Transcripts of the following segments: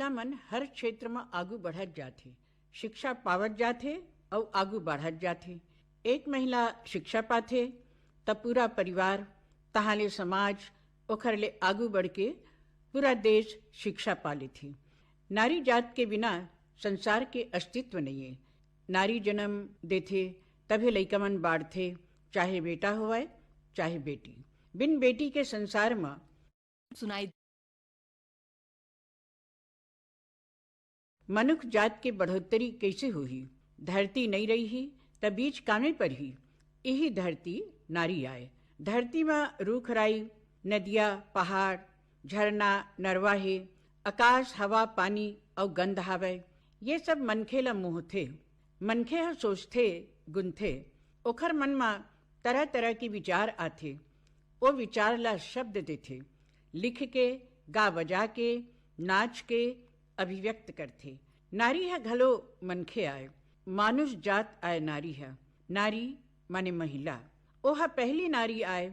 महिला मन हर क्षेत्र में आगू बढ़त जाथे, शिक्षा पावत जाथे और आगू बढ़त जाथे। एक महिला शिक्षा पाथे तब पूरा परिवार, तहाले समाज ओखर ले आगू बढ़ के पूरा देश शिक्षा पा लेथी। नारी जात के बिना संसार के अस्तित्व नहीं है। नारी जन्म देथे तभी लइका मन बाढ़थे, चाहे बेटा होवे चाहे बेटी। बिन बेटी के संसार में सुनाई मनुष्य जात के बढ़ोतरी कैसे होही। धरती नहीं रही ही तब बीच कामे पर ही यही धरती नारी आए। धरती में रूख राई, नदिया, पहाड़, झरना, नरवाहे, आकाश, हवा, पानी और गंध हावे, ये सब मनखे ला मोह थे। मनखे ह सोचथे गुनथे, ओखर मन में तरह तरह के विचार आथे। वो विचार ला शब्द देथे, लिख के, गा बजा के, नाच के अभिव्यक्त करथे। नारी है घलो मनखे आए, मानुष जात आए नारी है। नारी माने महिला, ओहा पहली नारी आए,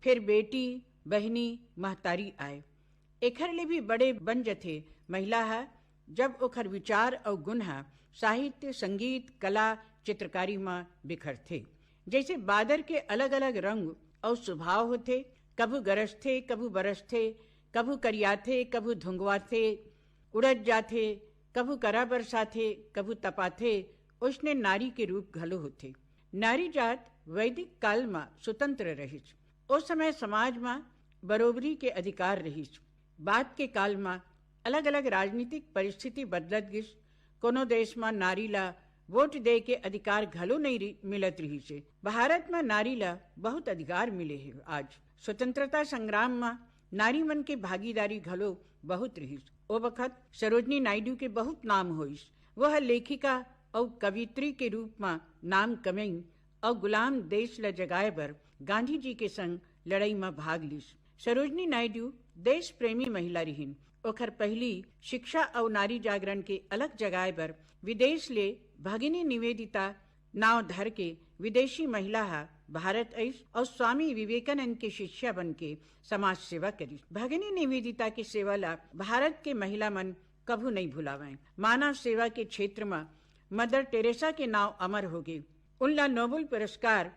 फिर बेटी, बहनी, महतारी आए। एखर ले भी बड़े बन जथे महिला है जब ओखर विचार और गुण है साहित्य, संगीत, कला, चित्रकारी में बिखरथे। जैसे बादर के अलग अलग रंग और स्वभाव होते, कभू गरजथे, कभू बरसथे, कभू करियाथे, कभू धुंगवाथे, उड़द जाथे, कभू करा बरसाथे, कभू तपाथे, उसने नारी के रूप घलो होते। नारी जात वैदिक काल में स्वतंत्र रहिस। उस समय समाज में बरोबरी के अधिकार रहिस। बाद के काल में अलग अलग राजनीतिक परिस्थिति बदलत गिस। कोनो देश में नारी ला वोट दे के अधिकार घलो नहीं मिलत रही से। भारत में नारी ला बहुत अधिकार मिले है। आज स्वतंत्रता संग्राम में नारी मन के भागीदारी घलो बहुत रही। ओ वक्त सरोजनी नायडू के बहुत नाम होइस। वह लेखिका और कवित्री के रूप में नाम कमई और गुलाम देश ला जगाए बर गांधी जी के संग लड़ाई में भाग लीस। सरोजनी नायडू देश प्रेमी महिला रहीन। ओखर पहली शिक्षा और नारी जागरण के अलग जगाए बर विदेश ले भगिनी निवेदिता नाव धर के विदेशी महिला हा भारत आईस और स्वामी विवेकानंद के शिष्या बन के समाज सेवा करी। भगिनी निवेदिता की सेवा ला भारत के महिला मन कभू नहीं भुलावें। मानव सेवा के क्षेत्र में मदर टेरेसा के नाव अमर हो गए। उनला नोबेल पुरस्कार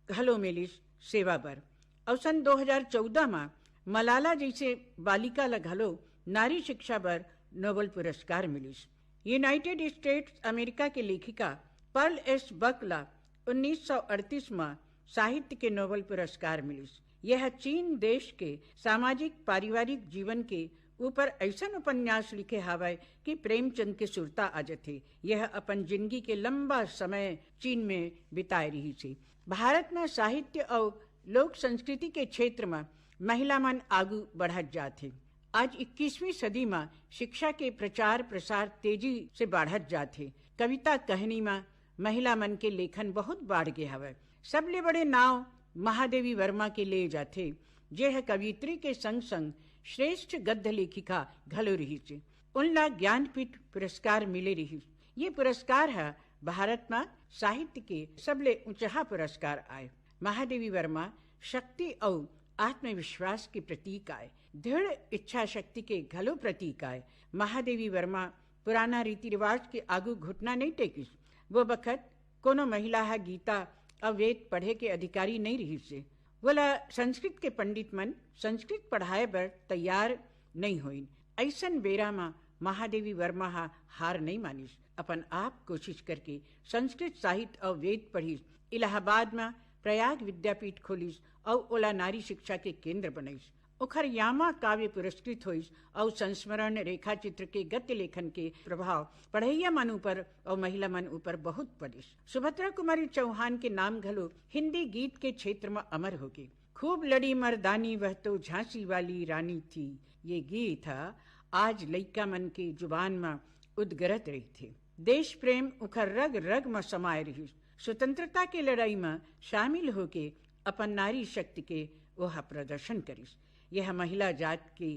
घलो मिलिस सेवा बर। और सन 2014 में मलाला जैसे बालिका ला घलो नारी शिक्षा बर नोबेल पुरस्कार मिलिस। यूनाइटेड स्टेट्स अमेरिका के लेखिका पर्ल एस बक ला 1938 में साहित्य के नोबेल पुरस्कार मिलिस। यह चीन देश के सामाजिक पारिवारिक जीवन के ऊपर ऐसा उपन्यास लिखे हावे कि प्रेमचंद के सुरता आ जथे। यह अपन जिंदगी के लंबा समय चीन में बिताए रही थी। भारत में साहित्य और लोक संस्कृति के क्षेत्र में महिला मन आगू बढ़त जाथे। आज 21वीं सदी में शिक्षा के प्रचार प्रसार तेजी से बढ़त जाथे। कविता कहनी में महिला मन के लेखन बहुत बढ़ गए हवे। सबले बड़े नाव महादेवी वर्मा के ले जाथे, जे है कवित्री के संग संग श्रेष्ठ गद्य लेखिका घलो रही थी। उनला ज्ञानपीठ पुरस्कार मिले रही। ये पुरस्कार है भारत में साहित्य के सबले ऊंचा पुरस्कार आए। महादेवी वर्मा शक्ति और आत्मविश्वास के प्रतीक आए, दृढ़ इच्छा शक्ति के घलो प्रतीक आए। महादेवी वर्मा पुराना रीति रिवाज के आगू घुटना नहीं टेकिस। वो बखत कोनो महिला है गीता और वेद पढ़े के अधिकारी नहीं रही से। बोला संस्कृत के पंडित मन संस्कृत पढ़ाए बर तैयार नहीं होइन। ऐसन बेरा में महादेवी वर्मा हार नहीं मानिस। अपन आप कोशिश करके संस्कृत साहित्य और वेद पढ़िस। इलाहाबाद में प्रयाग विद्यापीठ खोलिस और ओला नारी शिक्षा के केंद्र बनइस। ओखर यामा काव्य पुरस्कृत होइस और संस्मरण रेखा चित्र के गद्य लेखन के प्रभाव पढ़ैया मन ऊपर और महिला मन ऊपर बहुत पड़िस। सुभद्रा कुमारी चौहान के नाम घलो हिंदी गीत के क्षेत्र में अमर हो गए। खूब लड़ी मर्दानी वह तो झांसी वाली रानी थी, ये गीत आज लइका मन के जुबान में उद्गरत रही थे। देश प्रेम उखर रग रग में समाये रही। स्वतंत्रता के लड़ाई में शामिल होके अपन नारी शक्ति के वह प्रदर्शन करिस। यह महिला जात की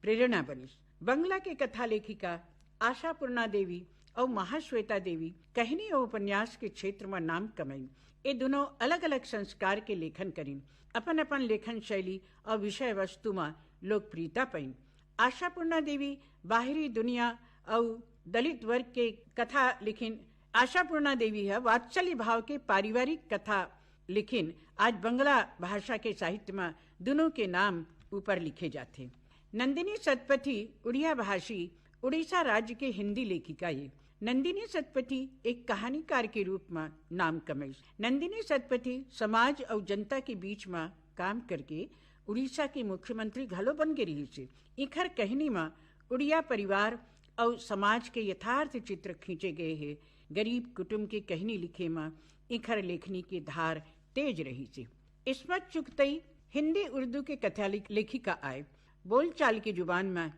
प्रेरणा बनिस। बंगला के कथा लेखिका आशापूर्णा देवी और महाश्वेता देवी कहनी और उपन्यास के क्षेत्र में नाम कमाई। ये दोनों अलग अलग संस्कार के लेखन करीन। अपन अपन लेखन शैली और विषय वस्तु में लोकप्रियता पाइन। आशापूर्णा देवी बाहरी दुनिया और दलित वर्ग के कथा लिखिन आशापूर्णा देवी है। वात्सल्य भाव के पारिवारिक कथा लिखिन आज बंगला भाषा के साहित्य में दोनों के नाम ऊपर लिखे जाते। नंदिनी सतपथी उड़िया भाषी उड़ीसा राज्य के हिंदी लेखिका ये। नंदिनी सतपथी एक कहानीकार के रूप में नाम कमाई। नंदिनी सतपथी समाज और जनता के बीच में काम करके उड़ीसा के मुख्यमंत्री घलो बन के रही से। इखर कहानी में उड़िया परिवार और समाज के यथार्थ चित्र खींचे गए हैं। गरीब कुटुंब के कहानी लिखे में इखर लेखनी की धार तेज रही से। इस्मत चुगतई हिंदी उर्दू के कथा लेखिका आए। बोलचाल की जुबान में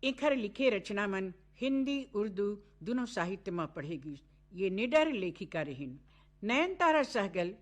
इखर लिखे रचना मन हिंदी उर्दू दोनों साहित्य में पढ़ेगी। ये निडर लेखिका रहीन। नयनतारा सहगल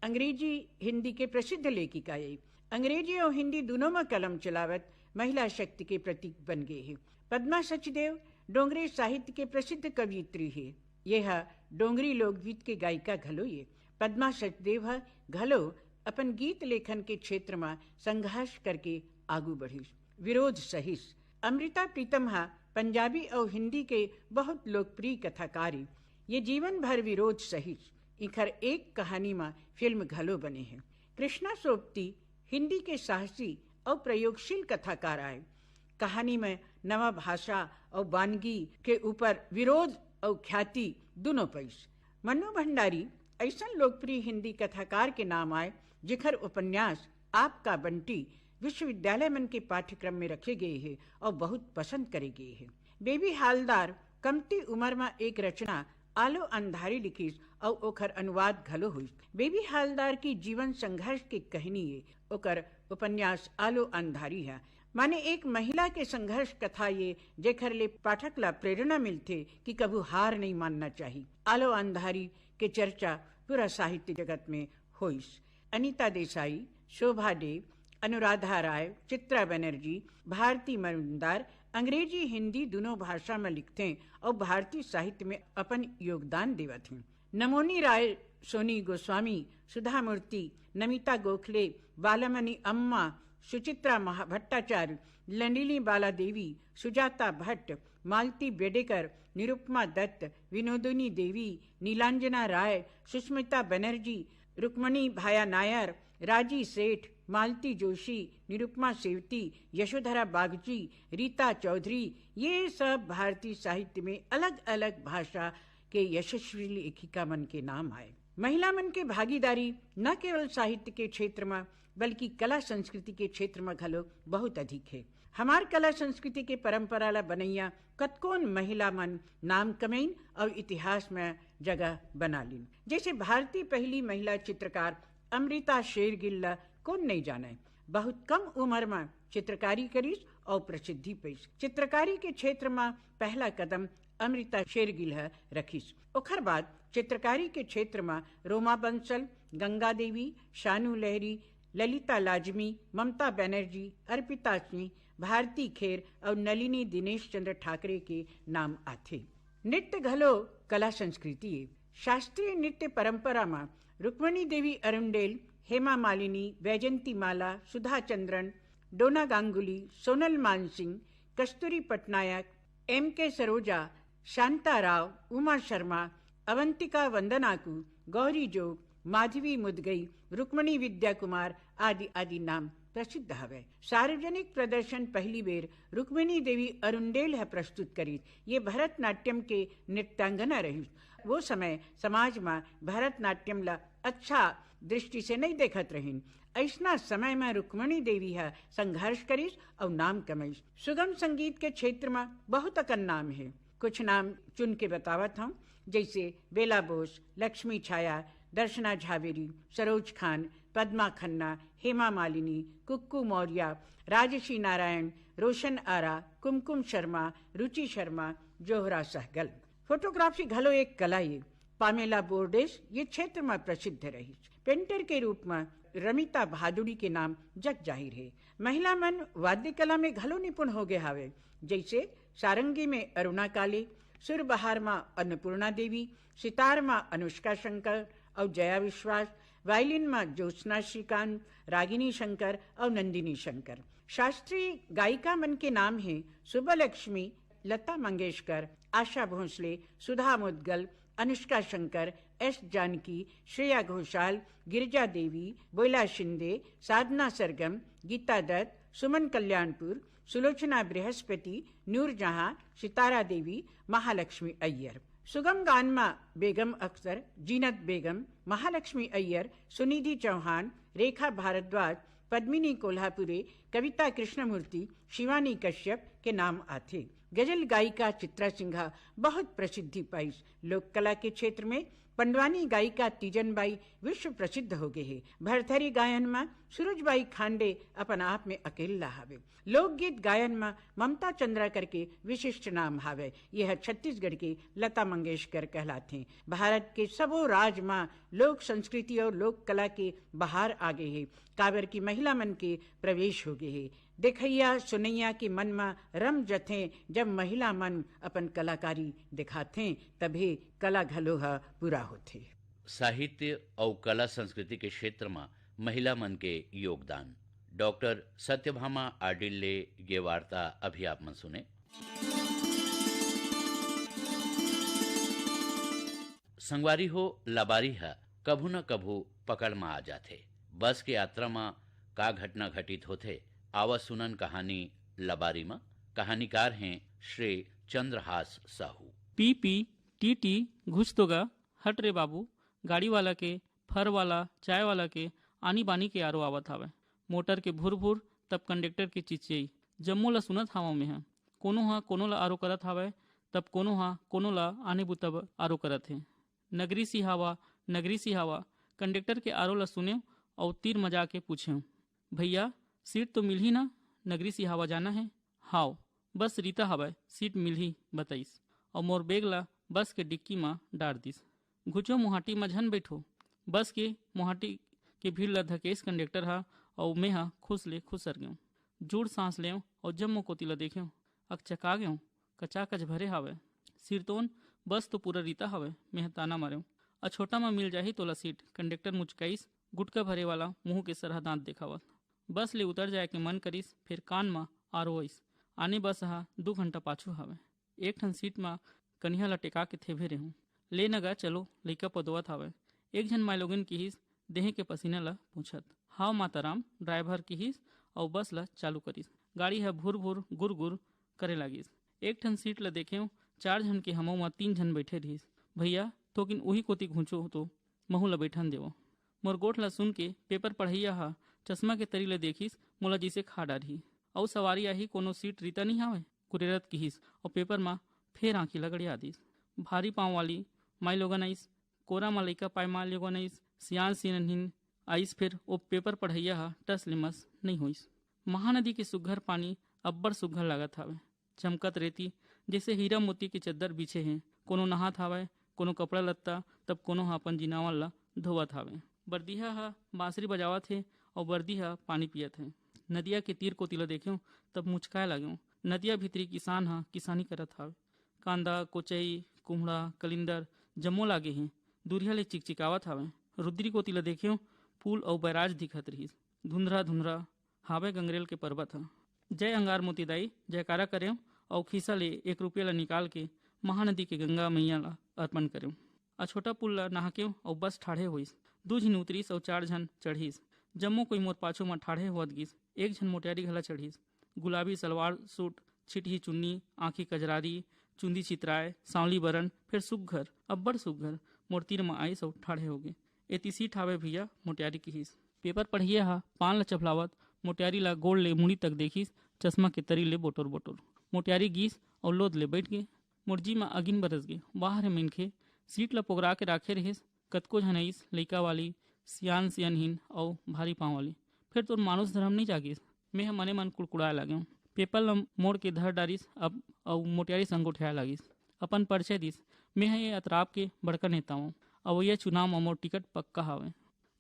अंग्रेजी हिंदी के प्रसिद्ध लेखिका ये। अंग्रेजी और हिंदी दोनों में कलम चलावत महिला शक्ति के प्रतीक बन गए हैं। पद्मा सचदेव डोंगरी साहित्य के प्रसिद्ध कवियत्री है। यह डोंगरी लोकगीत के गायिका घलो ये। पद्मा सचदेव घलो अपन गीत लेखन के क्षेत्र में संघर्ष करके आगू बढ़ी। विरोध सहिष् अमृता प्रीतम पंजाबी और हिंदी के बहुत लोकप्रिय कथाकारी। ये जीवन भर विरोध सहिष् इखर एक कहानी में फिल्म घलो बने हैं। कृष्णा सोपती हिंदी के साहसी और प्रयोगशील कथाकार आए। कहानी में नवा भाषा और वानगी के ऊपर विरोध और ख्याति दोनों पैस। मन्नू भंडारी ऐसा लोकप्रिय हिंदी कथाकार के नाम आए जिखर उपन्यास आपका बंटी विश्वविद्यालय मन के पाठ्यक्रम में रखे गए हैं और बहुत पसंद करे गए हैं। बेबी हालदार कमती उम्र में एक रचना आलो अंधारी लिखी और ओखर अनुवाद घलो हुई। बेबी हालदार की जीवन संघर्ष की कहानी है। ओकर उपन्यास आलो अंधारी है। माने एक महिला के संघर्ष कथा ये जेखर ले पाठक ला प्रेरणा मिलते कि कभू हार नहीं मानना चाहिए। आलो अंधारी के चर्चा पूरा साहित्य जगत में हुई। अनीता देसाई, शोभा डे, अनुराधा राय, चित्रा बनर्जी, भारती मजुमदार अंग्रेजी हिंदी दोनों भाषा में लिखते हैं और भारतीय साहित्य में अपन योगदान देवत हैं। नमोनी राय, सोनी गोस्वामी, सुधा मूर्ति, नमिता गोखले, बालामणि अम्मा, सुचित्रा भट्टाचार्य, ललिनी बाला देवी, सुजाता भट्ट, मालती बेडेकर, निरुपमा दत्त, विनोदिनी देवी, नीलांजना राय, सुष्मिता बनर्जी, रुक्मणी भाया नायर, राजी सेठ, मालती जोशी, निरुपमा सेवती, यशोधरा बागची, रीता चौधरी, ये सब भारतीय साहित्य में अलग अलग भाषा के यशस्वी लेखिका मन के नाम आए। महिला मन के भागीदारी न केवल साहित्य के क्षेत्र में बल्कि कला संस्कृति के क्षेत्र में घलो बहुत अधिक है। हमार कला संस्कृति के परंपरा ला बनैया कतकोन महिला मन नाम कमैन और इतिहास में जगह बना लीन। जैसे भारतीय पहली महिला चित्रकार अमृता शेरगिल ला कौन नहीं जाने। बहुत कम उम्र में चित्रकारी करीस और प्रसिद्धि पैस। चित्रकारी के क्षेत्र में पहला कदम अमृता शेरगिल रखीस। ओखर बाद चित्रकारी के क्षेत्र में रोमा बंसल, गंगा देवी, शानू लहरी, ललिता लाजमी, ममता बनर्जी, अर्पिता सिंह, भारती खेर और नलिनी दिनेश चंद्र ठाकरे के नाम आथे। नृत्य घलो कला संस्कृति है। शास्त्रीय नृत्य परंपरा में रुक्मणी देवी अरुंडेल, हेमा मालिनी, वैजंती माला, सुधा चंद्रन, डोना गांगुली, सोनल मानसिंह, कस्तूरी पटनायक, M.K. सरोजा, शांता राव, उमा शर्मा, अवंतिका वंदनाकू, गौरी जोग, माधवी मुदगई, रुक्मणी विद्या कुमार आदि आदि नाम प्रसिद्ध हवे। सार्वजनिक प्रदर्शन पहली बेर रुक्मिणी देवी अरुंडेल है प्रस्तुत करी। ये भरतनाट्यम के नृत्यांगना रही। वो समय समाज में भरतनाट्यम ला अच्छा दृष्टि से नहीं देखत रहीन। ऐसना समय में रुक्मिणी देवी है संघर्ष करीस और नाम कमाईस। सुगम संगीत के क्षेत्र में बहुत अकन नाम है। कुछ नाम चुन के बतावत हूँ, जैसे बेला बोस, लक्ष्मी छाया, दर्शना झावेरी, सरोज खान, पद्मा खन्ना, हेमा मालिनी, कुक्कू मौर्य, राजशी नारायण, रोशन आरा, कुमकुम शर्मा, रुचि शर्मा, जोहरा सहगल। फोटोग्राफी घलो एक कला ये। पामेला बोर्डेस ये क्षेत्र में प्रसिद्ध रही। पेंटर के रूप में रमिता भादुड़ी के नाम जग जाहिर है। महिला मन वाद्य कला में घलो निपुण हो गए हावे, जैसे सारंगी में अरुणा काले, सुरबहार में अन्नपूर्णा देवी, सितार में अनुष्का शंकर और जया विश्वास, वायलिन में ज्योत्सना श्रीकांत, रागिनी शंकर और नंदिनी शंकर। शास्त्रीय गायिका मन के नाम हैं सुब्बलक्ष्मी, लता मंगेशकर, आशा भोसले, सुधा मुद्गल, अनुष्का शंकर, एस जानकी, श्रेया घोषाल, गिरिजा देवी, बोयला शिंदे, साधना सरगम, गीता दत्त, सुमन कल्याणपुर, सुलोचना बृहस्पति, नूरजहां, सितारा देवी, महालक्ष्मी अय्यर। सुगम गान में बेगम अख्तर, जीनत बेगम, महालक्ष्मी अय्यर, सुनिधि चौहान, रेखा भारद्वाज, पद्मिनी कोल्हापुरे, कविता कृष्णमूर्ति, शिवानी कश्यप के नाम आते। गजल गायिका चित्रा सिंघा बहुत प्रसिद्धि पाई। लोक कला के क्षेत्र में पंडवानी गायिका तीजनबाई विश्व प्रसिद्ध हो गए है। भरथरी गायन में सूरजबाई खांडे अपन आप में अकेला हावे। लोकगीत गायन में ममता चंद्राकर के विशिष्ट नाम हावे। यह छत्तीसगढ़ के लता मंगेशकर कहलाते हैं। भारत के सबो राज में लोक संस्कृति और लोक कला के बहार आ गए है। काबर की महिला मन के प्रवेश हो गए है। देखैया सुनैया के मन में रम जथे। जब महिला मन अपन कलाकारी दिखाते तभी कला घलोहा पूरा होते। साहित्य और कला संस्कृति के क्षेत्र में महिला मन के योगदान। डॉक्टर सत्यभामा आडिल्ले ये वार्ता अभी आप मन सुने। संगवारी हो लबारी है कभू न कभू पकड़ में आ जाते। बस के यात्रा में का घटना घटित होते आवा सुनन कहानी लबारी में। कहानीकार हैं Shri Chandrahas Sahu. P P T T घुस तो गा हट रे बाबू। गाड़ी वाला के, फर वाला, चाय वाला के आनी बानी के आरो आवत हावे। मोटर के भुर भुर, तब कंडक्टर के चिचियई। जम्मो ला सुनत हावा में है। कोनो ला आरो करत हावे, तब कोनो ला आने बुतब आरो करत है। नगरी सी हवा। कंडक्टर के आरो ला सुने और तीर मजा के पूछे, भैया सीट तो मिल ही ना? नगरी सी हवा जाना है। हाओ बस रीता हवा सीट मिल ही बताइस। और मोर बेग ला बस के डिक्की में डार दिस। घुचो मुहाटी में झन बैठो। बस के मुहाटी के भीड़ ला धकेस कंडक्टर हा और मैं हा खुश सर गयो। जोड़ सांस ले और जम्मो कोती ला देख्यो। अक चका गयो। कचाकच भरे हावे। सिरतोन बस तो पूरा रीता हावे। मैं ताना मार्यो। आ छोटा में मिल जाही तोला सीट। कंडक्टर मुचकाइस। गुटका भरे वाला मुंह के सरहा दांत देखावत। बस ले उतर जाए के मन करिस। फिर कान में आरो आइस। आने बस हा 2 घंटा पाछू हावे। एक ठन सीट में कन्हिया ला टेका के थेभे रहूं। ले नगा चलो लइका पदोवत हावे। एक जन माय लोगन की हिस देहे के पसीना ला पूछत। हाव माताराम ड्राइवर की हिस और बस ला चालू करिस। गाड़ी है भुर भुर गुर गुर करे लागिस। एक ठन सीट ला देखे 4 जन के हमो में 3 जन बैठे रहिस। भैया तोकिन उही कोती घुंचो तो महू ला बैठन देवो। मोर गोठ ला सुन के पेपर पढ़ैया हा चश्मा के तरी ला देखिस मोला जिसे खा डारही। और सवारी आही कोनो सीट रीता नहीं हावे कुरेरत की हिस और पेपर में फेर आँखी लगड़िया दिस। भारी पाँव वाली माई लोगन आइस। कोरा में लइका पाए माई लोगन आइस। सियान सिनहिन आइस। फिर ओ पेपर पढ़ैया हा टस लिमस नहीं होइस। महानदी के सुघर पानी अब्बड़ सुघर लागत हावे। चमकत रेती जैसे हीरा मोती के चद्दर बिछे हैं। कोनो नहात हावे, कोनो कपड़ा लत्ता, तब कोनो हा अपन जिनावल ला धोवत हावे। बर्दिया हा बांसुरी बजावत है और बर्दी हा पानी पियत है। नदिया के तीर को तिला देख्यो तब मुचकाए लाग्यो। नदिया भीतरी किसान हा किसानी करत हावे। कांदा, कोचई, कुम्हड़ा, कलिंदर जम्मो लागे हैं। दूरिया ले चिकचिकावत हावे। रुद्री को तिला देख्यो पुल और बैराज दिखत रहिस। धुंधरा हावे गंगरेल के पर्वत हा। जय अंगार मोतीदाई जयकारा करे और खीसा ले 1 रुपया ला निकाल के महानदी के गंगा मैया ला अर्पण करे। आ छोटा पुल ला नहाके और बस ठाढ़े होइस। 2 जन उतरिस और 4 जन चढ़िस। जम्मो कोई मोर पाछो में ठाढ़े होत गिस। एक जन मोटियारी घला चढ़िस। गुलाबी सलवार सूट, छिटही चुन्नी, आँखी कजरारी, चुंदी चितराए, सांवली बरन, फिर सुघर अब्बड़ सुघर मोर तीर में आइस और ठाढ़े हो गए। एती सीट हावे भैया मोटियारी की हिस। पेपर पढ़िए हा पान ला चपलावत मोटियारी ला गोड़ ले मुड़ी तक देखिस। चश्मा के तरी ले बोटोर मोटियारी गीस और लोद ले बैठ गए। मुर्जी में अगिन बरस गए। बाहर मिनखे सीट ला पोगरा के राखे रहिस। कतको झन आइस, लइका वाली, सियान सियनहीन और भारी पाँव वाली। फिर तोर मानुस धर्म नहीं जागिस। मैं मने मन कुड़कुड़ाए लाग्यो। पेपर ला मोड़ के धर डारिस अब और मोटियारी संग उठाए लागिस। अपन परिचय दिस। मैं ये अतराब के बड़का नेता हूँ और ये चुनाव में मोर टिकट पक्का हावे।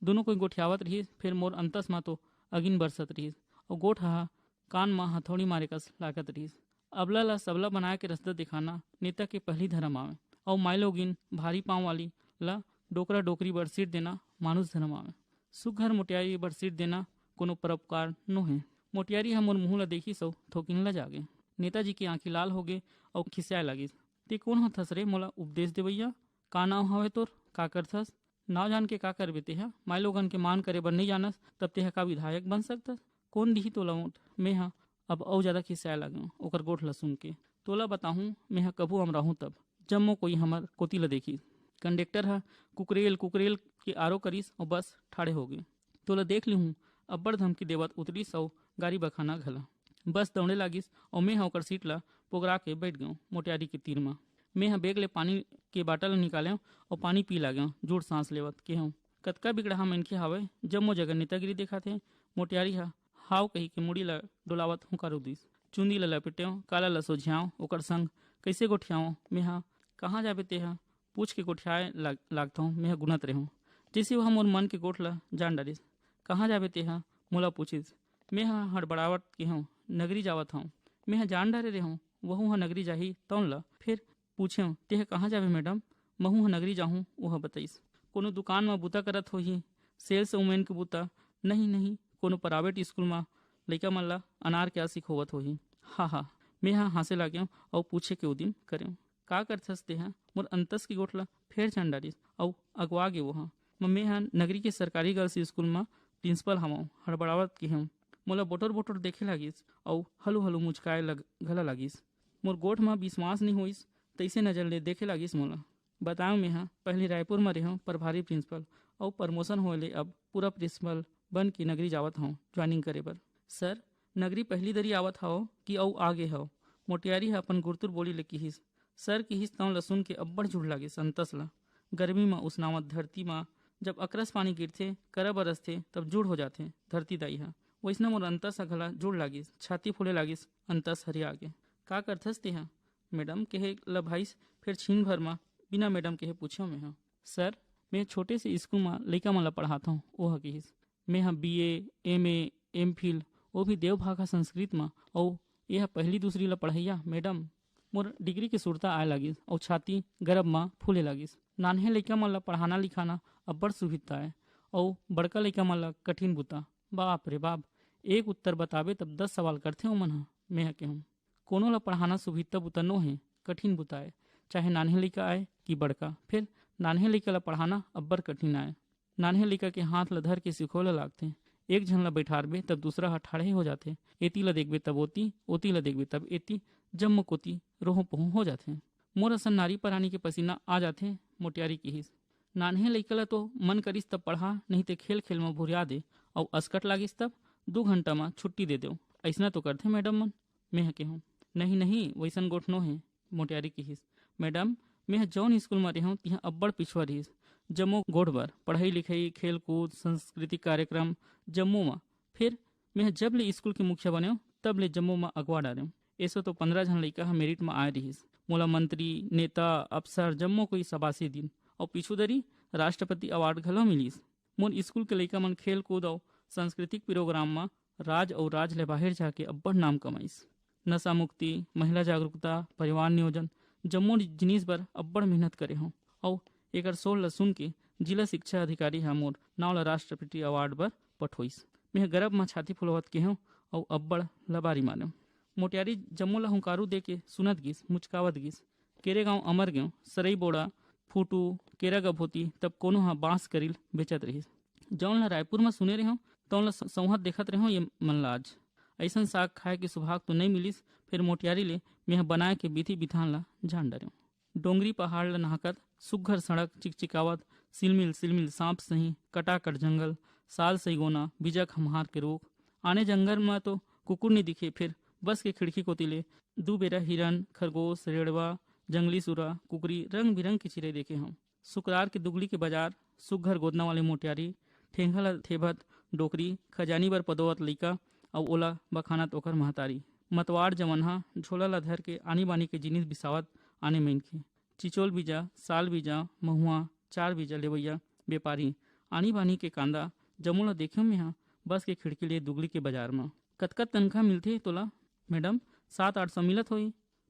दोनों कोई गोठियावत रहिस। फिर मोर अंतस में तो अगिन बरसत रहिस और गोठ हा कान में हथौड़ी मारे कस लागत रहिस। अबला ला सबला बनाए के रस्ता दिखाना नेता के पहली धर्म आवे। और माइलोगिन भारी पाँव वाली ला डोकरा डोकरी बर सीट देना मानुस धर्म आवे। सुघर मोटियारी बर सीट देना कोनो परोपकार नो है। मोटियारी हम मोर मुँह ला देखी सो थोकिन ला जागे। नेताजी की आंखी लाल हो गए और खिसियाए लगिस। ते कौन हथस रे, मोला उपदेश देवैया? का नाव हवे तोर? का करथस? नाव जान के का करबे तेहा? माई लोगन के मान करे बर नहीं जानस तब तेहा का विधायक बन सकतस? कौन दिही तोला ऊँट? मेहा अब और ज्यादा खिसियाए लगे ओकर गोठ ल सुन के। तोला बताहूँ मेहा कभू हम रहूँ तब जम्मो कोई हमर कोती ल देखी कंडक्टर हा कुकरेल कुकरेल के आरो करिस और बस ठाड़े हो गए। तोला देख लिहूँ अब्बड़ धमकी देवत उतरी सौ गाड़ी बखाना घला। बस दौड़े लागिस और मैं ओकर सीट ला पोगरा के बैठ गयो मोटियारी के तीर में। मैं बेग ले पानी के बाटल निकाले और पानी पी लागो जोर सांस लेवत के हूँ कतका बिगड़ा मनखे हावे जम्मो जगह नेतागिरी देखा थे। मोटियारी हा हाव कही के मुड़ी ला डोलावत हूँ कारू दिस चुंदी ला लपेट्यो काला ला सोझियाओ ओकर संग कैसे गोठियाओ मेहा कहाँ जाबे तेहा पूछ के गोठियाए लागता हूँ। मेहा गुनत रहूँ जैसे वह मोर मन के गोठ ला जान डालिस। कहाँ जाबे तेहा मोला पूछिस। मेहा हड़बड़ावट के हूँ नगरी जावत हूँ। मेहा जान डारे रहूँ वहू हा नगरी जाही तौन ला फिर पूछे तेह कहाँ जाबे मैडम? महू हा नगरी जाहूँ वह बताइस। कोनो दुकान में बूता करत होही सेल्स वुमेन के बूता? नहीं नहीं कोनो प्राइवेट स्कूल में लइका मन ला अनार के सिख होवत होही। हा मेहा हंसे लागे और पूछे के उदिम करे का करथस तेहा? मोर अंतस की गोठला फेर जान डालिस और अगवा गे वहाँ। मेहा नगरी के सरकारी गर्ल्स स्कूल में प्रिंसिपल हवों हड़बड़ावत के हूँ। मोला बोटर बोटर देखे लागिस और हलू हलू मुचकाए घला लागिस। मोर गोठ में विश्वास नहीं होइस तैसे नजर ले देखे लागिस मोला। बताओ मेहा पहले रायपुर में रहूँ प्रभारी प्रिंसिपल और प्रमोशन होले अब पूरा प्रिंसिपल बन के नगरी जावत हूँ ज्वाइनिंग करे बर। सर नगरी पहली दरी आवत हो कि औ आगे हो? मोटियारी हा अपन गुरतुर बोली ले किहिस। सर किहिस तौन ल सुन के अब्बड़ जुड़ लागे संतस ला। गर्मी में उष्णावत धरती में जब अकरस पानी गिरथे करा बरसथे तब जुड़ हो जाथे धरती दाई हा। वैसना मोर अंतस घला जुड़ लागिस छाती फूले लागिस अंतस हरिया आगे। का करथस तेहा? मैडम कहे ल भाईस फिर छीन भर में बिना मैडम कहे पूछो में हा। सर मैं छोटे से स्कूल में लइका मन ला पढ़ाता हूँ ओह किहिस। मैं हाँ BA MA MPhil वो भी देवभागा संस्कृत में और यह पहली दूसरी ला पढ़ैया मैडम। मोर डिग्री के सुरता आए लागिस और छाती गर्भ में फूले लागिस। नान्हे लइका मन ला पढ़ाना लिखाना अब्बड़ सुविधा है और बड़का लइका मन ला कठिन बुता। बाप रे बाप एक उत्तर बताबे तब 10 सवाल करथे ओमन हा। मैं कहूँ कोनो ला पढ़ाना सुविधा बुता नो है कठिन बुता है चाहे नान्हे लइका आए कि बड़का। फिर नान्हे लइका ला पढ़ाना अब्बड़ कठिन आए। नान्हे लइका के हाथ ला धर के सिखोला लागथे। एक झन ला बैठारबे तब दूसरा हा ठाड़े हो जाथे। एती ला देखबे तब ओती ओती ला देखबे तब एती जम्मो कोती रोहो पोहो हो जाथे। मोर असन नारी परानी के पसीना आ जाथे। मोटियारी किहिस। नान्हे लइका ला तो मन करिस तब पढ़ा नहीं ते खेल खेल में भुरिया दे और अस्कट लागिस तब 2 घंटा में छुट्टी दे दो। ऐसना तो करथे मैडम मन। मैं कहूँ नहीं नहीं वैसन गोठ नो है। मोटियारी किहिस। मैडम मैं जौन स्कूल में रहूँ तिहा अब्बड़ पिछुआ रहिस जम्मो गोठ बर पढ़ाई लिखाई खेल कूद सांस्कृतिक कार्यक्रम जम्मू में। फिर मैं जब ले स्कूल के मुखिया बने तब ले जम्मू में अगवा डारे। ऐसो तो 15 जन लइका हा मेरिट में आए रहिस। मोला मंत्री नेता अफसर जम्मो कोई सबासी दिन और पीछू दरी राष्ट्रपति अवार्ड घलो मिलिस। मोर स्कूल के लइका मन खेल कूद और सांस्कृतिक प्रोग्राम में राज और राज ले बाहर जाके अब्बड़ नाम कमाइस। नशा मुक्ति महिला जागरूकता परिवार नियोजन जम्मो जिनिस बर अब्बड़ मेहनत करे हूँ और एकर सोल ला सुन के जिला शिक्षा अधिकारी हा मोर नाव ला राष्ट्रपति अवार्ड बर पठोइस। मैं गर्भ में छाती फुलवत के हूँ और अब्बड़ लबारी मानो। मोटियारी जम्मो ला हुंकारू दे के सुनत गिस मुचकावत गिस। केरे गाँव अमर गयो सरई बोड़ा फूटू केरा गभोती तब कोनो हा बांस करील बेचत रहिस। जौन ला रायपुर में सुने रहो तौन ला संहत देखत रहो ये मन ला आज। ऐसन साग खाए के सुभाग तो नहीं मिलिस। फिर मोटियारी ले मैं बनाए के विधि विधान ला जान डरे। डोंगरी पहाड़ ला नहाकत सुघर सड़क चिकचिकावत सिलमिल सिलमिल सांप सही कटाकट जंगल साल सही गोना बीजा खमहार के रोक आने जंगल में तो कुकुर नहीं दिखे। फिर बस के खिड़की को तिले 2 बेरा हिरन खरगोश रेड़वा जंगली सुरा कुकरी रंग बिरंग की चिड़ै देखे हम। शुक्रार के दुगली के बाजार सुघर गोदना वाले मोटियारी ठेंगा ला थेभत डोकरी खजानी बर पदोवत लइका और ओला बखानत ओकर महतारी। मतवार जमनहा झोला ला धर के आनी बानी के जिनिस बिसावत आने मेनखे। चिचोल बीजा साल बीजा महुआ 4 बीजा लेवैया व्यापारी आनी बानी के कांदा जमो ला देखे में हाँ बस के खिड़की ले दुगली के बाजार में। कतका तनख्वाह मिलथे तोला? मैडम 700-800 मिलत होई।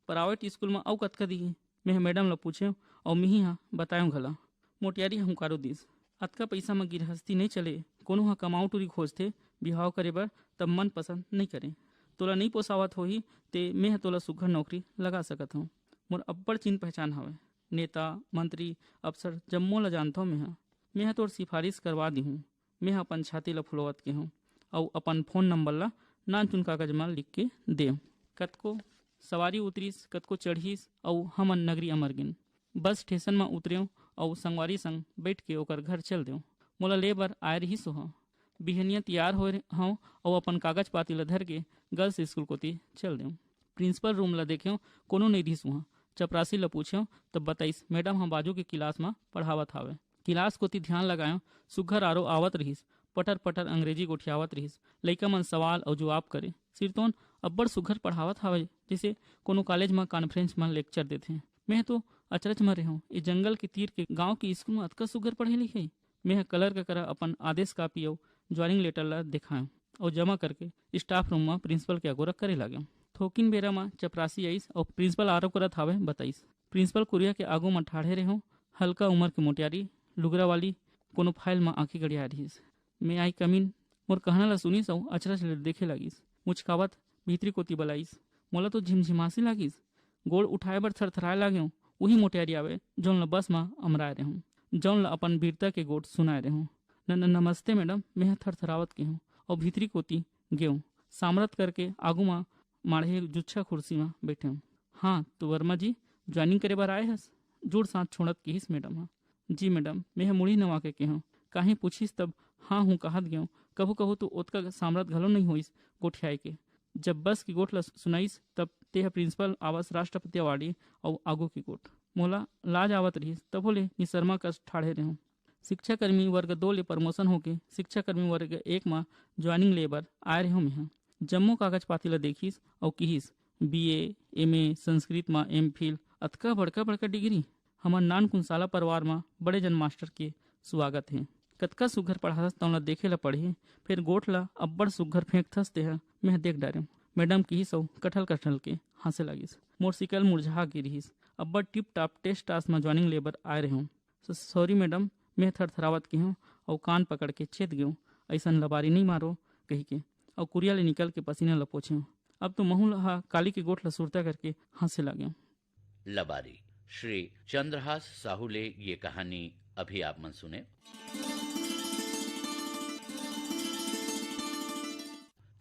प्राइवेट स्कूल में अउ कतका दिही? मैं मैडम ला पूछे और मिही हाँ बतायो घला। मोटियारी हुंकारो दिस। अतका पैसा में गिरहस्ती नहीं चले। कोनो हा कमाऊ टूरी खोजथे बिहाव करे बर तब मन पसंद नहीं करे। तोला नहीं पोसावत होही ते मैं तोला सुघर नौकरी लगा सकत हूँ। मोर अब्बड़ चिन्ह पहचान हवे, नेता मंत्री अफसर जम्मो ला जानथो मैं तोर सिफारिश करवा दी हूँ। मैं अपन छाती ला फुलवत के हूँ और अपन फोन नंबर ला नान चुन कागज मा लिख के दे। कतको सवारी उतरीस, कतको चढ़ीस और हमन नगरी अमर गिन। बस स्टेशन में उतरे और संगवारी संग बैठ के ओकर घर चल देव। मोला ले बर आए रही सो हाँ। बिहनिया तैयार हो हूँ और अपन कागज पाती ला धर के गर्ल्स स्कूल कोती चल देव। प्रिंसिपल रूम ला देखे कोनो नहीं रहीस वहाँ। चपरासी ला पूछे तब बताइस मैडम हम बाजू के क्लास में पढ़ावत हावे। क्लास कोती ध्यान लगायो, सुघर आरो आवत रहीस, पटर पटर अंग्रेजी गोठियावत रहीस। लइका मन सवाल और जवाब करे। सिरतोन अब्बड़ सुघर पढ़ावत हावे, जैसे कोनो कॉलेज में कॉन्फ्रेंस में लेक्चर देथे। मैं तो अचरज में रहूँ, ये जंगल के तीर के गांव के स्कूल में अतका सुघर पढ़े लिखे। मैं कलर का करा अपन आदेश कापी और ज्वाइनिंग लेटर ला दिखाऊं और जमा करके स्टाफ रूम में प्रिंसिपल के आगो रख करे लागे। थोकिन बेरा में चपरासी आईस और प्रिंसिपल आरोप करत हावे बताइस। प्रिंसिपल कुरिया के आगो में ठाड़े रहूँ, हल्का उम्र के मोटियारी लुगरा वाली कोनो फाइल में आंखी गड़िया रहीस। मैं आई कमीन मोर कहना ला सुनीस और अचरज ले देखे लागिस। मुचकावत भीतरी कोती बलाइस। मोला तो झिमझिमासी लागिस, गोड़ उठाए बर थरथराए लाग्यो। वही मोटियारी आवे जौन ला बस में अमराए रहूँ, जौन ला अपन वीरता के गोट सुनाए रहूँ। नमस्ते मैडम, मैं थरथरावत के हूँ और भीतरी कोती गेहूँ सामरत करके आगू में माढ़े जुच्छा कुर्सी में बैठे हूँ। हाँ तो वर्मा जी ज्वाइनिंग करे बर आए हस? जोड़ साथ छोड़त की हिस मैडम। हाँ जी मैडम, मैं मुड़ी नवा के हूँ। काहे पूछिस तब हाँ हूँ कहत गयो। कभू कभू तो ओतका सामरत घलो नहीं होइस गोठियाई के। जब बस की गोठ ला सुनाइस तब तेह प्रिंसिपल आवास राष्ट्रपति अवार्डी और आगू की गोठ। मोला लाज आवत रहीस, तभो ले निसरमा कस ठाड़े रहूँ। शिक्षा कर्मी वर्ग 2 ले प्रमोशन होके शिक्षा कर्मी वर्ग 1 में ज्वाइनिंग लेबर आए रहूँ। मैं जम्मो कागज पाती ला देखिस और किहिस BA MA संस्कृत में MPhil अतका बड़का बड़का डिग्री। हमार नान कुंसाला परिवार में बड़े जन मास्टर के स्वागत है। कतका सुघर पढ़ास तौला देखे ला पढ़े, फिर गोठ ला अब्बड़ सुघर फेंक थसते है। मैं देख डारे मैडम की सौ कठल कठल के हंसे लगिस। मोटरसाइकिल मुरझा गिरिस। अब्बड़ टिप टाप टेस्ट टास में ज्वाइनिंग लेबर आए रहे हूँ। सॉरी मैडम, मैं थरथरावत की हूँ और कान पकड़ के चेत गयो। ऐसा लबारी नहीं मारो कही के और कुरिया ले निकल के पसीना ला पोछे। अब तो महू हा काली के गोठ ला सुरता करके हंसे लगे। लबारी श्री चंद्रहास साहू ले ये कहानी अभी आप मन सुने।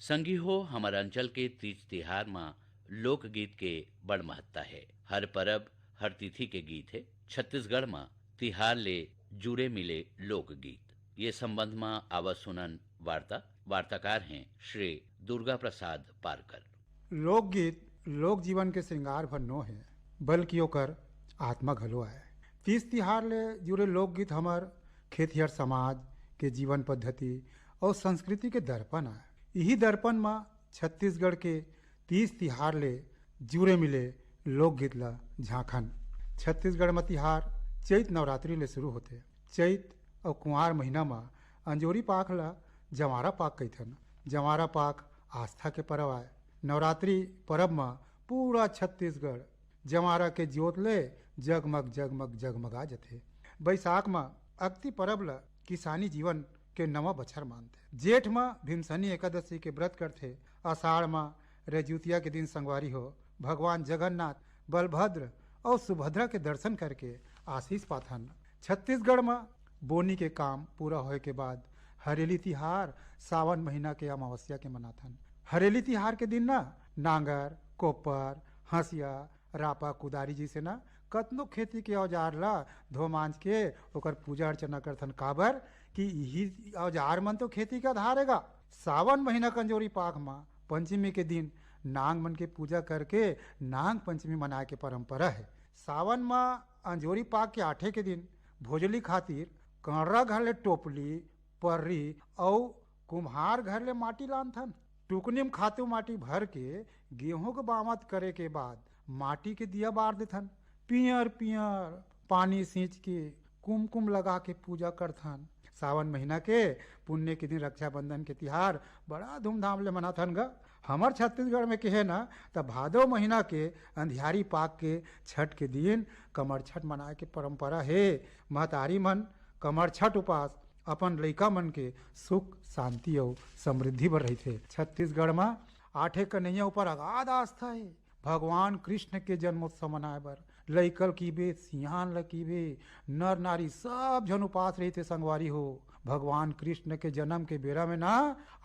संगी हो हमारे अंचल के तीज तिहार में लोकगीत के बड़ महत्ता है। हर परब हर तिथि के गीत है। छत्तीसगढ़ में तिहार ले जुड़े मिले लोकगीत। ये संबंध में आवाज सुनन वार्ताकार हैं श्री दुर्गा प्रसाद पारकर। लोकगीत लोक जीवन के श्रृंगार भर नो है, बल्कि ओकर आत्मा घलो है। तीज तिहार ले जुड़े लोकगीत हमार खेतिहर समाज के जीवन पद्धति और संस्कृति के दर्पण है। यही दर्पण में छत्तीसगढ़ के तीज तिहार ले जुड़े मिले लोकगीत ला झांखन। छत्तीसगढ़ में तिहार चैत नवरात्रि ले शुरू होते। चैत और कुंवार महीना में अंजोरी पाक ला जवारा पाक कहथन। जवारा पाक आस्था के पर्व है। नवरात्रि पर्व में पूरा छत्तीसगढ़ जवारा के ज्योत ले जगमग जगमग जगमगा जथे। बैसाख में अक्ति पर्व ला किसानी जीवन के नवा बछर मानते। जेठ में भीमसनी एकादशी के व्रत करते। आषाढ़ में रजूतिया के दिन संगवारी हो भगवान जगन्नाथ, बलभद्र और सुभद्रा के दर्शन करके आशीष पाथन। छत्तीसगढ़ में बोनी के काम पूरा होए के बाद हरेली तिहार सावन महीना के अमावस्या के मनाथन। हरेली तिहार के दिन ना नांगर, कोपर, हंसिया, रापा, कुदारी जी से ना कतनो खेती के औजार ला धो मांझ के ओकर पूजा अर्चना करथन। काबर कि यही औजार मन तो खेती का धारेगा। सावन महीना कंजोरी पाक में पंचमी के दिन नांग मन के पूजा करके नांग पंचमी मनाए के परंपरा है। सावन में अंजोरी पाक के आठे के दिन भोजली खातिर कणरा घर ले टोपली, पर्री और कुम्हार घर ले माटी लानथन। टुकनी में खातू माटी भर के गेहूं के बामत करे के बाद माटी के दिया बार देथन। पियर पियर पानी सींच के कुमकुम लगा के पूजा करथन। सावन महीना के पुण्य के दिन रक्षाबंधन के तिहार बड़ा धूमधाम ले मनाथन ग। हमार छत्तीसगढ़ में कहे ना तो भादो महीना के अंधियारी पाक के छठ के दिन कमर छठ मनाए के परंपरा है। महतारी मन कमर छठ उपास अपन लइका मन के सुख शांति और समृद्धि बर रही थे। छत्तीसगढ़ में आठे कन्हैया ऊपर अगाध आस्था है। भगवान कृष्ण के जन्मोत्सव मनाए बर लइकल की बे सियान लकी बे नर नारी सब जन उपास रही थे संगवारी हो। भगवान कृष्ण के जन्म के बेरा में ना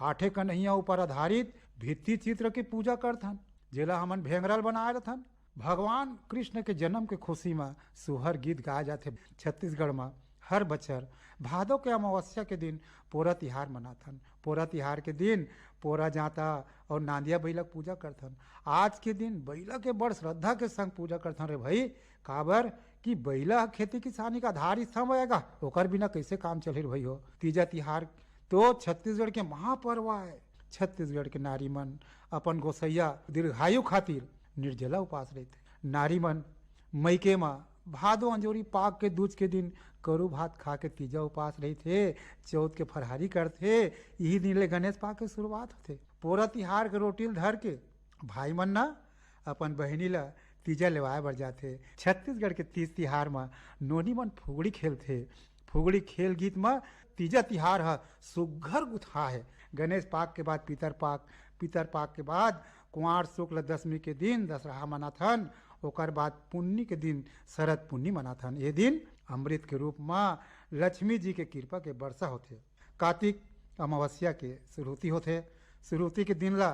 आठे कन्हैया ऊपर आधारित भित्ति चित्र की पूजा करथन, जेला हमन भेंगरल बनाए रहथन। भगवान कृष्ण के जन्म के खुशी में सुहर गीत गाए जाते। छत्तीसगढ़ में हर बछर भादो के अमावस्या के दिन पोरा तिहार मनाथन। पोरा तिहार के दिन पोरा जाता और नांदिया बैला पूजा करथन। आज के दिन बैला के बड़ श्रद्धा के संग पूजा करथन रे भाई, काबर कि बैला खेती किसानी का आधार स्तंभ आएगा, ओकर बिना कैसे काम चले भाई हो। तीजा तिहार तो छत्तीसगढ़ के महापर्व है। छत्तीसगढ़ के नारी मन अपन गोसैया दीर्घायु खातिर निर्जला उपास रहते। नारी मन मईके में भादो अंजोरी पाक के दूज के दिन करू भात खा के तीजा उपास रही थे। चौथ के फरहारी करते, यही दिन ले गणेश पाक के शुरुआत होते। पोरा तिहार के रोटिल धर के भाई मन ना अपन बहनी ला तीजा लेवाए बर जाते। छत्तीसगढ़ के तीज तिहार में नोनी मन फुगड़ी खेलते। फुगड़ी खेल गीत में तीजा तिहार है सुघर गुथा है। गणेश पाक के बाद पितर पाक, पितर पाक के बाद कुंवार शुक्ल दशमी के दिन दशहरा मनाथन। ओकर बाद पुन्नी के दिन शरद पुन्नी मनाथन। ये दिन अमृत के रूप में लक्ष्मी जी के कृपा के वर्षा होते। कार्तिक अमावस्या के शुरुती होते। शुरुती के दिन ला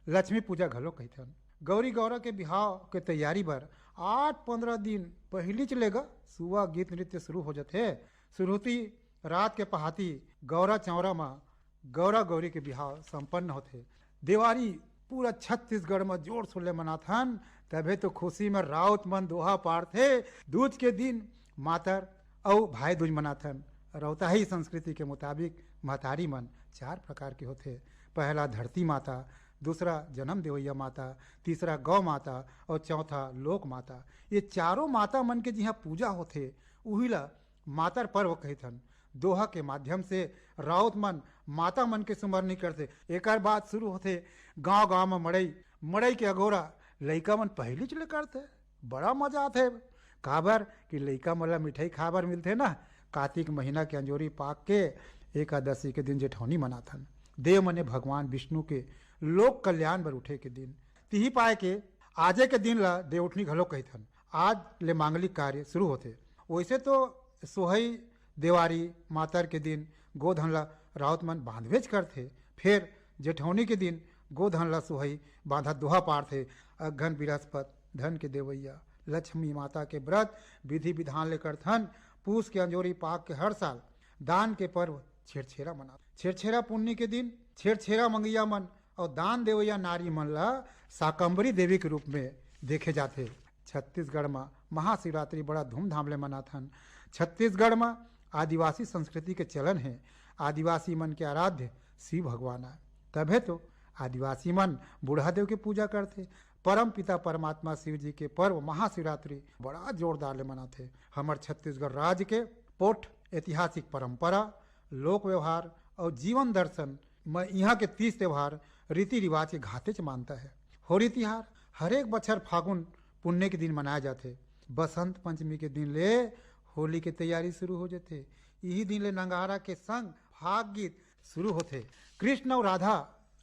लक्ष्मी पूजा घलो कहथन। गौरी गौरा के बिहाव के तैयारी बर 8-15 दिन पहली चलेगा सुबह गीत नृत्य शुरू हो जाते। शुरुती रात के पहाती गौरा चौरा में गौरा गौरी के बिहाव संपन्न होते। दिवाली पूरा छत्तीसगढ़ में जोर शोर ले मनाथन। तबे तो खुशी में राउत मन दोहा पाड़थे। दूज के दिन मातर और भाई दूज मनाथन। रौताही संस्कृति के मुताबिक महतारी मन 4 प्रकार के होते। पहला धरती माता, दूसरा जन्म देवैया माता, तीसरा गौ माता और चौथा लोक माता। ये चारों माता मन के जिहाँ पूजा होते उही ला मातर पर्व कहथन। दोहा के माध्यम से राउत मन माता मन के सुमरनी करते। एक बात शुरू होते गांव गांव में मड़ई, मड़ई के अगोरा लइका मन पहली चले करते। बड़ा मजा आते काबर कि लइका मन ला मिठाई खाबर मिलते ना। कार्तिक महीना के अंजोरी पाक के एकादशी के दिन जेठौनी मनाथन। देव मने भगवान विष्णु के लोक कल्याण बर उठे के दिन तिही पाए के आजे के दिन ला देवउठनी घलो कहथन। आज ले मांगलिक कार्य शुरू होते। वैसे तो सोहई देवारी मातर के दिन गोधन ला राउत मन बांधवेज करते। फिर जेठौनी के दिन गोधन ला सोहई बांधा दोहा पाड़ते। अघन बृहस्पत धन के देवैया लक्ष्मी माता के व्रत विधि विधान ले करथन। पूस के अंजोरी पाक के हर साल दान के पर्व छेरछेरा मना। छेरछेरा पुन्नी के दिन छेरछेरा मंगिया मन और दान देवैया नारी मन ला शाकंभरी देवी के रूप में देखे जाते। छत्तीसगढ़ में महाशिवरात्रि बड़ा धूमधाम ले मनाथन। छत्तीसगढ़ में आदिवासी संस्कृति के चलन है। आदिवासी मन के आराध्य शिव भगवान है। तबे तो आदिवासी मन बूढ़ा देव की पूजा करते। परम पिता परमात्मा शिव जी के पर्व महाशिवरात्रि बड़ा जोरदार ले मनाते। हमार छत्तीसगढ़ राज्य के पोठ ऐतिहासिक परंपरा, लोक व्यवहार और जीवन दर्शन में यहाँ के 30 त्योहार रीति रिवाज के घाते च मानता है। होली तिहार हर एक बछर फागुन पुण्य के दिन मनाए जाते। बसंत पंचमी के दिन ले होली के तैयारी शुरू हो जाते। यही दिन ले नंगारा के संग फाग गीत शुरू होते। कृष्ण और राधा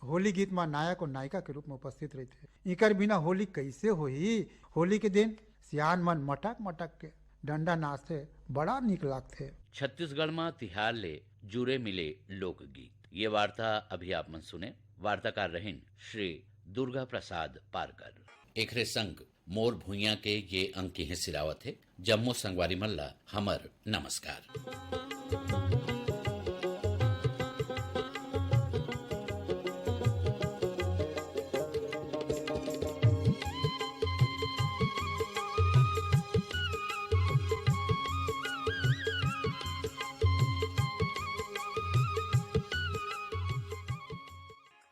होली गीत में नायक और नायिका के रूप में उपस्थित रहते। इकर बिना होली कैसे होही। होली के दिन सियान मन मटक मटक के डंडा नाचते, बड़ा निक लागते। छत्तीसगढ़ में तिहार ले जुड़े मिले लोकगीत। ये वार्ता अभी आप मन सुने। वार्ताकार रहिन श्री दुर्गा प्रसाद पारकर। एकरे संग मोर भुइया के ये अंक के सिरावत है। जम्मू संगवारी मल्ला हमर नमस्कार।